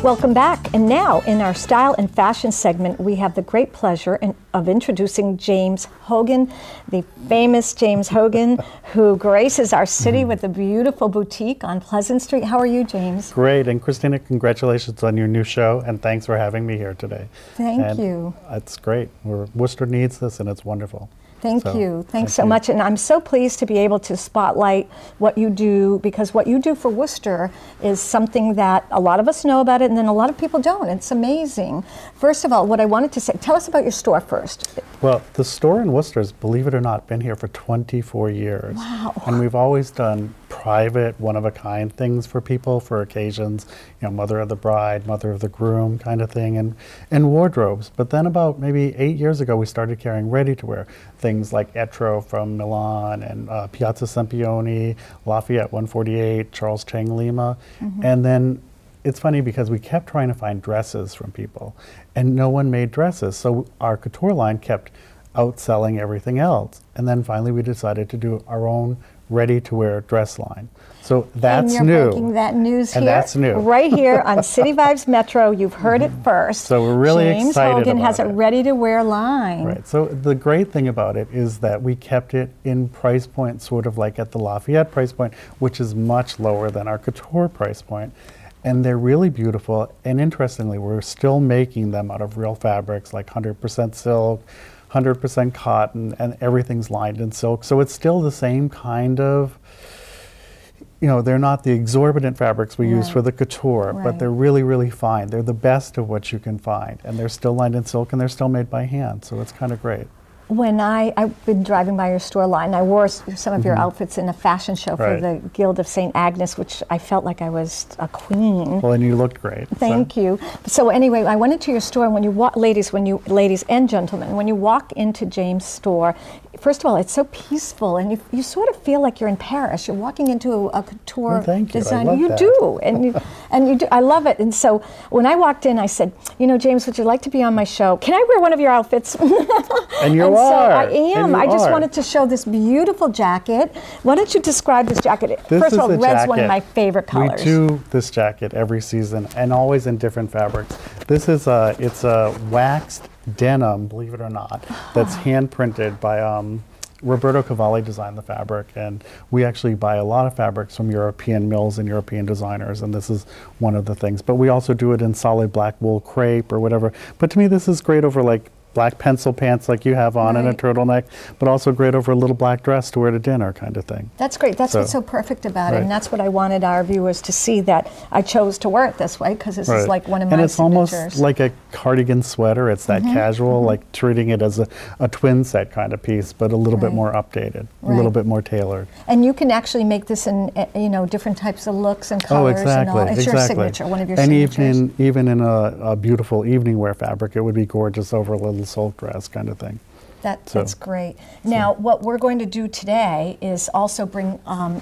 Welcome back. And now in our style and fashion segment, we have the great pleasure of introducing James Hogan, the famous James Hogan, who graces our city with a beautiful boutique on Pleasant Street. How are you, James? Great. And Christina, congratulations on your new show, and thanks for having me here today. Thank you. It's great. Worcester needs this, and it's wonderful. Thank you. Thanks so much. And I'm so pleased to be able to spotlight what you do, because what you do for Worcester is something that a lot of us know about it, and then a lot of people don't. It's amazing. First of all, what I wanted to say, tell us about your store first. Well, the store in Worcester has, believe it or not, been here for 24 years. Wow. And we've always done private, one-of-a-kind things for people for occasions, you know, mother of the bride, mother of the groom kind of thing, and wardrobes. But then about maybe 8 years ago, we started carrying ready-to-wear things like Etro from Milan and Piazza Sempione, Lafayette 148, Charles Chang Lima. And then it's funny because we kept trying to find dresses from people, and no one made dresses. So our couture line kept outselling everything else. And then finally we decided to do our own ready-to-wear dress line. So that's new. And you're breaking that news and here, that's new. right here on City Vibes Metro. You've heard it first. So we're really James excited Hogan about has a ready-to-wear line. Right. So the great thing about it is that we kept it in price point, sort of like at the Lafayette price point, which is much lower than our couture price point. And they're really beautiful. And interestingly, we're still making them out of real fabrics, like 100% silk, 100% cotton, and everything's lined in silk. So it's still the same kind of, you know, they're not the exorbitant fabrics we use for the couture, but they're really, really fine. They're the best of what you can find. And they're still lined in silk, and they're still made by hand. So it's kind of great. When I've been driving by your store line, I wore some of your outfits in a fashion show for the Guild of St. Agnes, which I felt like I was a queen. Well, and you looked great. Thank you. So anyway, I went into your store, and when you walk, ladies and gentlemen, when you walk into James' store, first of all, it's so peaceful, and you sort of feel like you're in Paris. You're walking into a couture designer. You do, and you do. I love it. And so when I walked in, I said, you know, James, would you like to be on my show? Can I wear one of your outfits? And you so I am. I just wanted to show this beautiful jacket. Why don't you describe this jacket? First of all, red's one of my favorite colors. We do this jacket every season, and always in different fabrics. This is it's a waxed denim, believe it or not, that's hand printed by Roberto Cavalli designed the fabric, and we actually buy a lot of fabrics from European mills and European designers, and this is one of the things. But we also do it in solid black wool crepe or whatever. But to me, this is great over like black pencil pants like you have on and a turtleneck, but also great over a little black dress to wear to dinner kind of thing. That's great. That's what's so perfect about it, and that's what I wanted our viewers to see, that I chose to wear it this way because this is like one of my signatures. And it's almost like a cardigan sweater. It's that casual, like treating it as a twin set kind of piece, but a little bit more updated, a little bit more tailored. And you can actually make this in, you know, different types of looks and colors. And all. It's your signature, one of your signatures. And even in a beautiful evening wear fabric, it would be gorgeous over a little silk dress kind of thing. That's great. Now, what we're going to do today is also bring,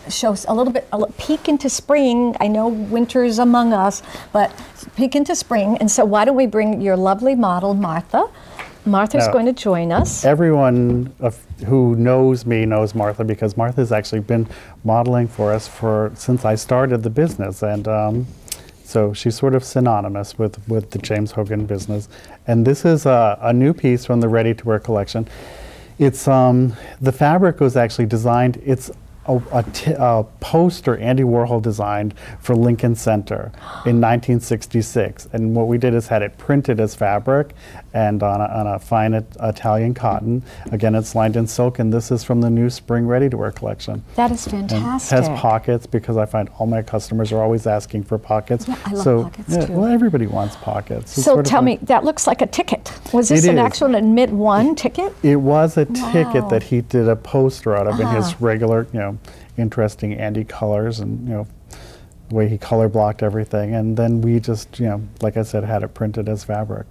show us a peek into spring. I know winter's among us, but peek into spring. And so why don't we bring your lovely model, Martha. Martha's going to join us. Everyone who knows me knows Martha, because Martha's actually been modeling for us since I started the business. And so she's sort of synonymous with the James Hogan business. And this is a new piece from the ready-to-wear collection. It's the fabric was actually designed, it's a poster Andy Warhol designed for Lincoln Center in 1966. And what we did is had it printed as fabric and on a fine Italian cotton. Again, it's lined in silk, and this is from the new spring ready-to-wear collection. That is fantastic. And it has pockets, because I find all my customers are always asking for pockets. Yeah, I love pockets too. Well, everybody wants pockets. So tell me, that looks like a ticket. Was this an actual Admit One ticket? It was a ticket that he did a poster out of in his regular, you know, interesting Andy colors, and you know, the way he color blocked everything. And then we just, you know, like I said, had it printed as fabric.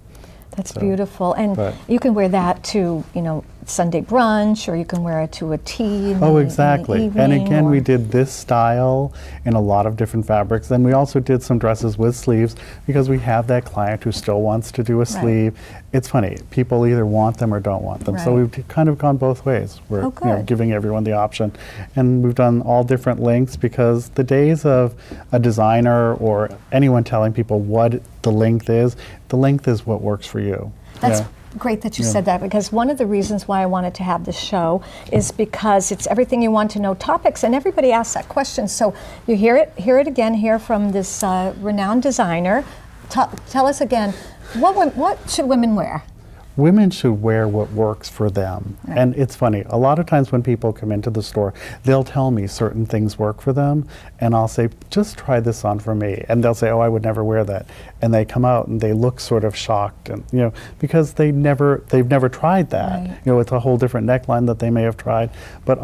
That's beautiful, and you can wear that to, you know, Sunday brunch, or you can wear it to a tea in Exactly. in the And evening, again, or we did this style in a lot of different fabrics. And we also did some dresses with sleeves because we have that client who still wants to do a sleeve. It's funny, people either want them or don't want them. So we've kind of gone both ways. We're giving everyone the option. And we've done all different lengths because the days of a designer or anyone telling people what the length is what works for you. That's great that you said that, because one of the reasons why I wanted to have this show is because it's everything you want to know topics, and everybody asks that question. So you hear it again here from this renowned designer. Tell us again, what should women wear? Women should wear what works for them. And it's funny, a lot of times when people come into the store, they'll tell me certain things work for them, and I'll say, just try this on for me. And they'll say, oh, I would never wear that. And they come out and they look sort of shocked, and because they've never tried that. It's a whole different neckline that they may have tried. But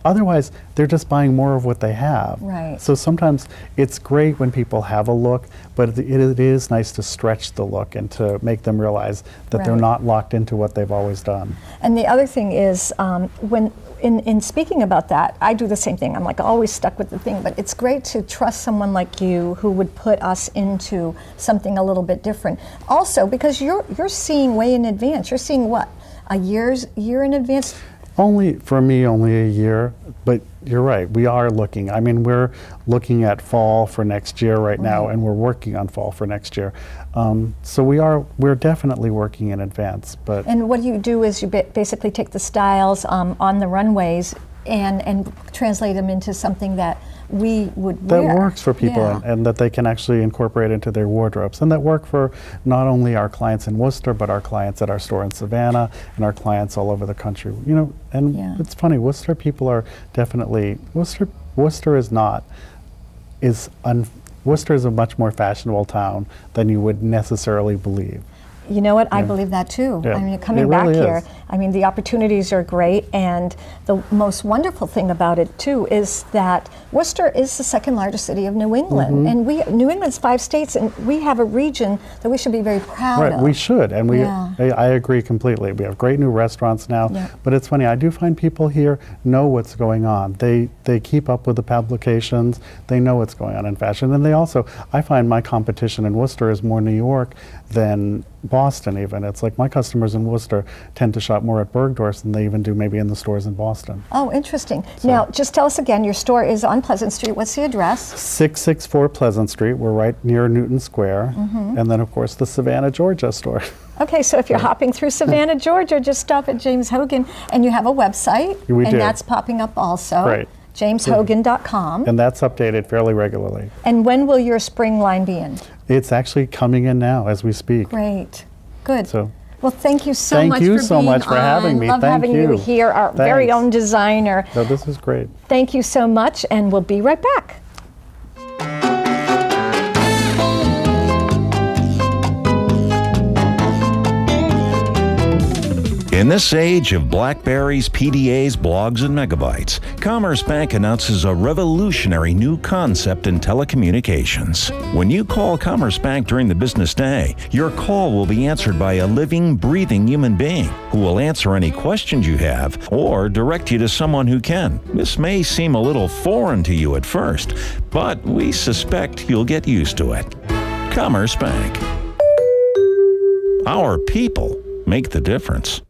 otherwise, they're just buying more of what they have. So sometimes it's great when people have a look, but it is nice to stretch the look and to make them realize that they're not locked into what they've always done. And the other thing is, when in speaking about that, I do the same thing. I'm like always stuck with the thing, but it's great to trust someone like you who would put us into something a little bit different. Also, because you're seeing way in advance. You're seeing what, a year in advance? For me, only a year, but you're right, we are looking. I mean, we're looking at fall for next year right now, and we're working on fall for next year. So we're definitely working in advance. And what you do is you basically take the styles on the runways and translate them into something that we would wear. That works for people, and that they can actually incorporate into their wardrobes, and that work for not only our clients in Worcester, but our clients at our store in Savannah, and our clients all over the country. And it's funny, Worcester people are definitely, Worcester is a much more fashionable town than you would necessarily believe. You know what? I believe that too. I mean, coming back here, I mean, the opportunities are great, and the most wonderful thing about it too is that Worcester is the second largest city of New England, and New England's 5 states, and we have a region that we should be very proud of. We should, and I agree completely. We have great new restaurants now, but it's funny, I do find people here know what's going on. They keep up with the publications, they know what's going on in fashion, and I find my competition in Worcester is more New York than Boston even. It's like my customers in Worcester tend to shop more at Bergdorf's than they even do maybe in the stores in Boston. Oh, interesting. Now, just tell us again, your store is on Pleasant Street. What's the address? 664 Pleasant Street. We're right near Newton Square. And then, of course, the Savannah, Georgia store. Okay, so if you're hopping through Savannah, Georgia, just stop at James Hogan, and you have a website. We do. And that's popping up also. Great. JamesHogan.com. And that's updated fairly regularly. And when will your spring line be in? It's actually coming in now as we speak. Great. Good. So, well, thank you so much for being on. Thank you so much for having me. Love having you here, our very own designer. No, this was great. Thank you so much, and we'll be right back. In this age of Blackberries, PDAs, blogs, and megabytes, Commerce Bank announces a revolutionary new concept in telecommunications. When you call Commerce Bank during the business day, your call will be answered by a living, breathing human being who will answer any questions you have or direct you to someone who can. This may seem a little foreign to you at first, but we suspect you'll get used to it. Commerce Bank. Our people make the difference.